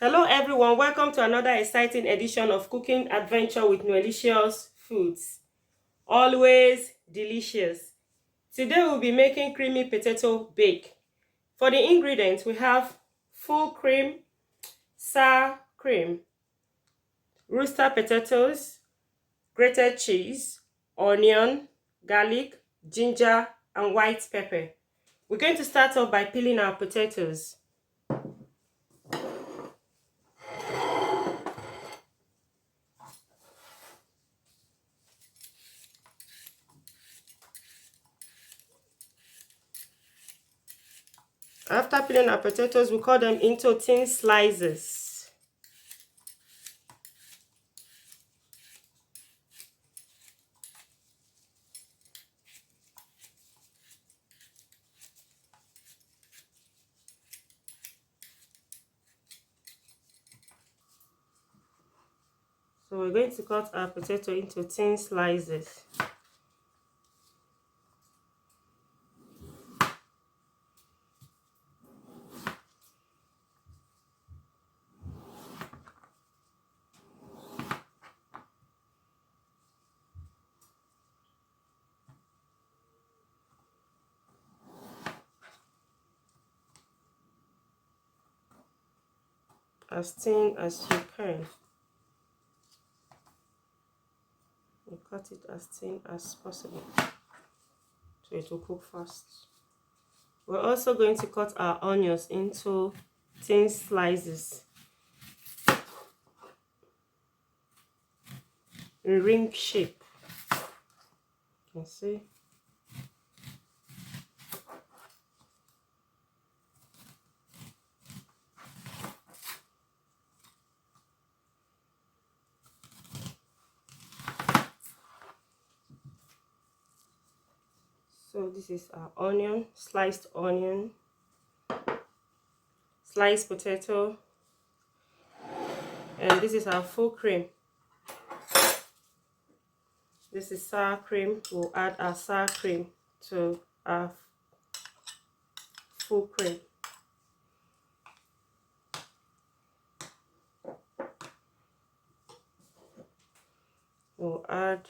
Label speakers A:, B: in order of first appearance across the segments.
A: Hello everyone, welcome to another exciting edition of Cooking Adventure with Nuelicious Foods. Always delicious. Today we'll be making creamy potato bake. For the ingredients, we have full cream, sour cream, rooster potatoes, grated cheese, onion, garlic, ginger, and white pepper. We're going to start off by peeling our potatoes. After peeling our potatoes, we cut them into thin slices. So we're going to cut our potato into thin slices. As thin as you can. You cut it as thin as possible so it will cook fast. We're also going to cut our onions into thin slices in ring shape. You can see. So this is our onion, sliced onion, sliced potato, and this is our full cream. This is sour cream. We'll add our sour cream to our full cream. We'll add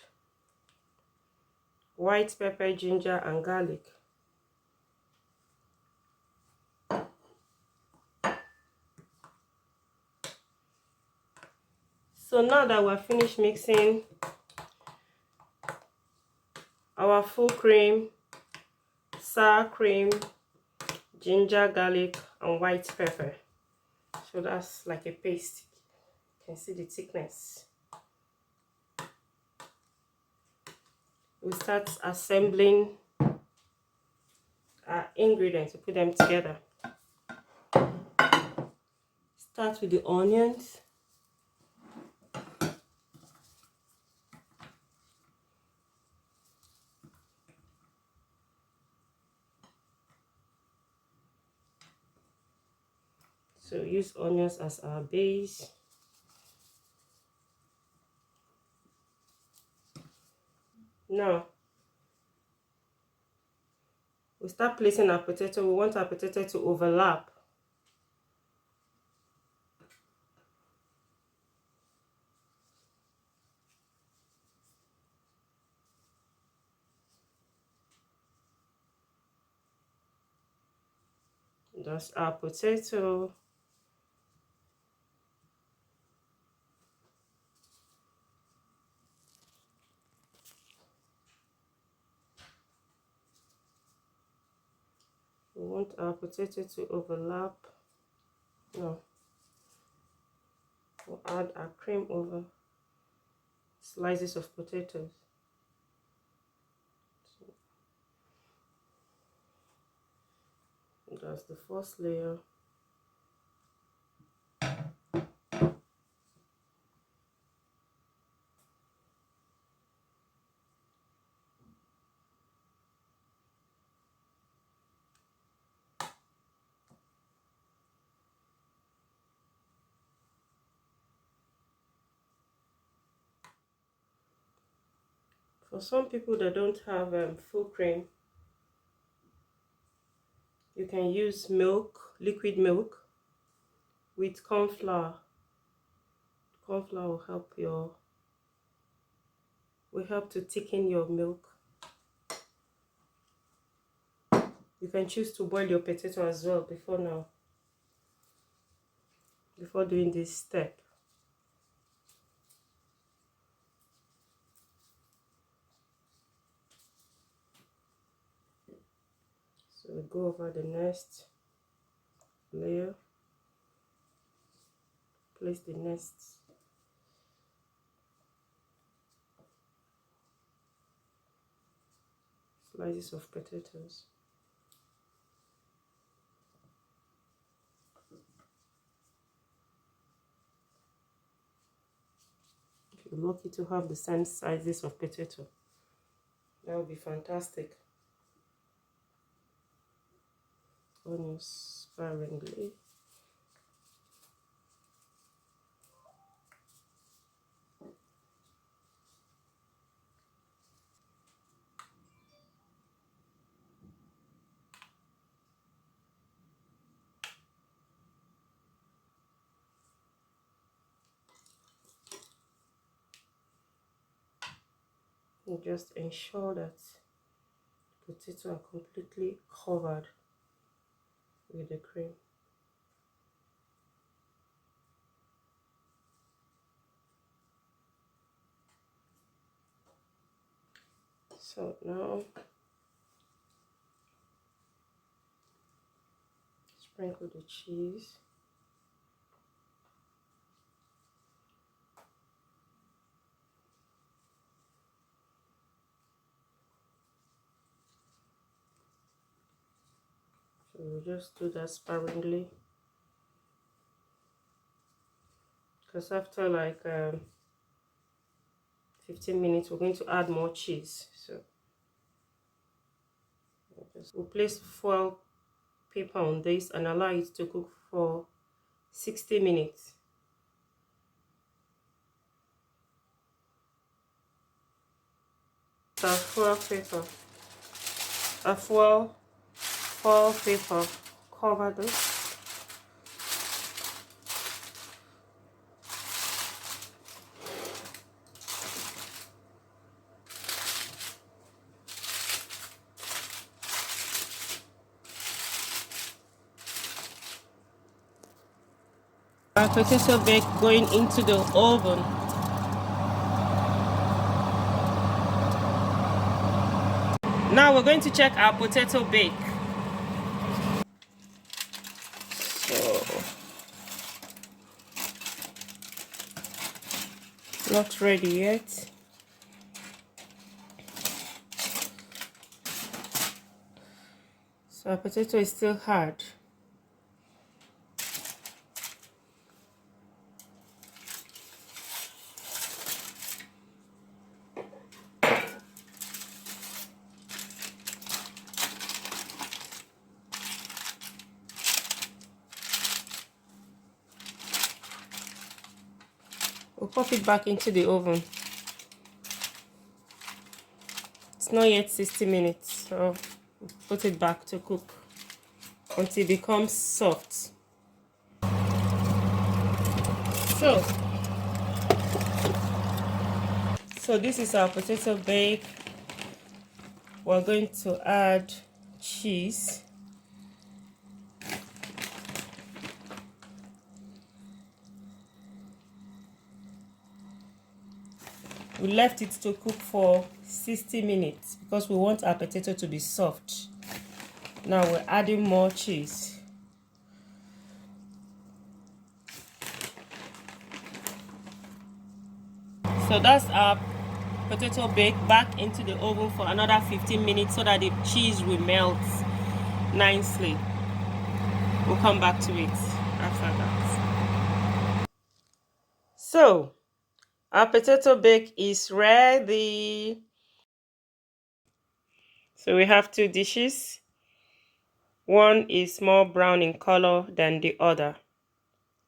A: white pepper, ginger, and garlic. So now that we're finished mixing our full cream, sour cream, ginger, garlic, and white pepper, so that's like a paste. You can see the thickness. We start assembling our ingredients to put them together. Start with the onions. So use onions as our base. Now, we start placing our potato. We want our potato to overlap. That's our potato. We want our potato to overlap. No. We'll add our cream over slices of potatoes. So that's the first layer. For some people that don't have full cream, you can use milk, liquid milk, with corn flour. Corn flour will help to thicken your milk. You can choose to boil your potato as well before doing this step. So we go over the next layer, place the next slices of potatoes. If you're lucky to have the same sizes of potato, that would be fantastic. Onions sparingly. And just ensure that potatoes are completely covered with the cream. So now sprinkle the cheese. So we'll just do that sparingly, because after like 15 minutes we're going to add more cheese. So we'll place foil paper on this and allow it to cook for 60 minutes. So foil paper, foil paper, cover this. Our potato bake going into the oven. Now we're going to check our potato bake. So, not ready yet. So our potato is still hard. We'll pop it back into the oven. It's not yet 60 minutes, so we'll put it back to cook until it becomes soft. So this is our potato bake. We're going to add cheese. We left it to cook for 60 minutes because we want our potato to be soft. Now we're adding more cheese. So that's our potato bake back into the oven for another 15 minutes so that the cheese will melt nicely. We'll come back to it after that. So our potato bake is ready. So we have two dishes. One is more brown in color than the other.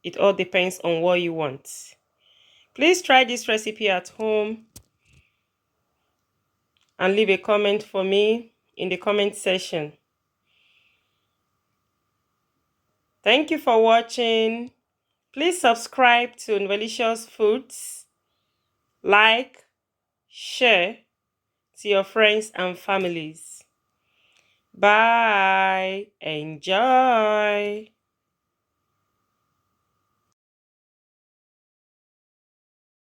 A: It all depends on what you want. Please try this recipe at home and leave a comment for me in the comment section. Thank you for watching. Please subscribe to Nwelicious Foods, like, share to your friends and families. Bye. Enjoy.